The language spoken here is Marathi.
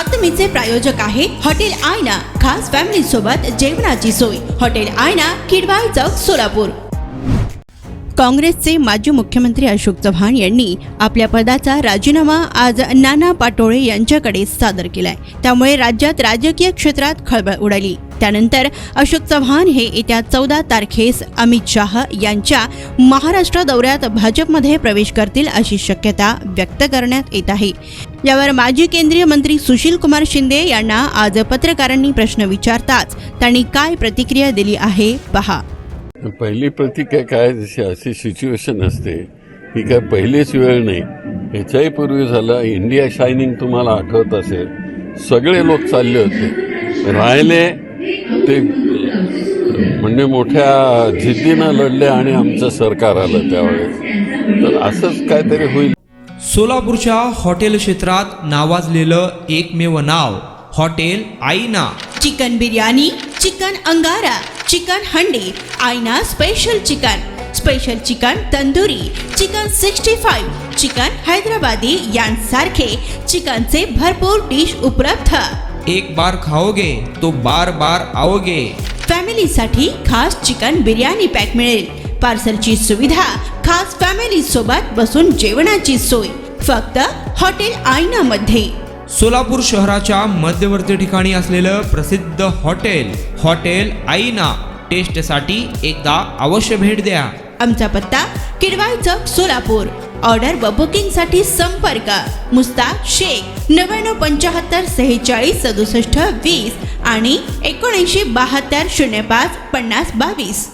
बातमीचे प्रायोजक आहे हॉटेल आयना, खास फॅमिली सोबत जेवणाची सोय। हॉटेल आयना, किडवाई चौक, सोलापूर। काँग्रेसचे माजी मुख्यमंत्री अशोक चव्हाण यांनी आपल्या पदाचा राजीनामा आज नाना पाटोळे यांच्याकडे सादर केलाय। त्यामुळे राज्यात राजकीय क्षेत्रात खळबळ उडाली। त्यानंतर अशोक चव्हाण हे येत्या 14 तारखेस अमित शाह यांच्या महाराष्ट्र दौऱ्यात भाजपमध्ये प्रवेश करतील अशी शक्यता व्यक्त करण्यात येत आहे। यावर माजी केंद्रीय मंत्री सुशील कुमार शिंदे यांना आज पत्रकारांनी प्रश्न विचारताच त्यांनी काय प्रतिक्रिया दिली आहे पहा। पहिली प्रतिक्रिया काय, जशी अशी सिच्युएशन असते ही काय पहिलीच वेळ नाही। ह्याच्याही पूर्वी झालं, इंडिया शायनिंग तुम्हाला आठवत असेल, सगळे लोक चालले होते, राहिले ते म्हणजे मोठ्या जिद्दीनं लढले आणि आमचं सरकार आलं त्यावेळेस। तर असंच काहीतरी होईल। सोलापूरच्या हॉटेल क्षेत्रात नावाजलेलं एकमेव नाव हॉटेल आईना। चिकन बिर्याणी, चिकन अंगारा, चिकन हंडी, आईना special chicken tandoori, chicken 65, chicken Hyderabadi यांसारखे चिकनचे भरपूर डिश उपलब्ध। एक बार खाओगे तो बार बार आओगे। फॅमिलीसाठी खास चिकन बिर्याणी पॅक मिळेल, पार्सलची सुविधा, खास फॅमिली सोबत बसून जेवणाची सोय, फक्त हॉटेल आईना मध्ये। सोलापूर शहराच्या मध्यवर्ती ठिकाणी असलेलं प्रसिद्ध हॉटेल आईना टेस्टसाठी एकदा अवश्य भेट द्या। आमचा पत्ता किडवाई चौक, सोलापूर। ऑर्डर व बुकिंग साठी संपर्क मुस्ताक शेख 9975 46 67 20 आणि 7972 05 50 22।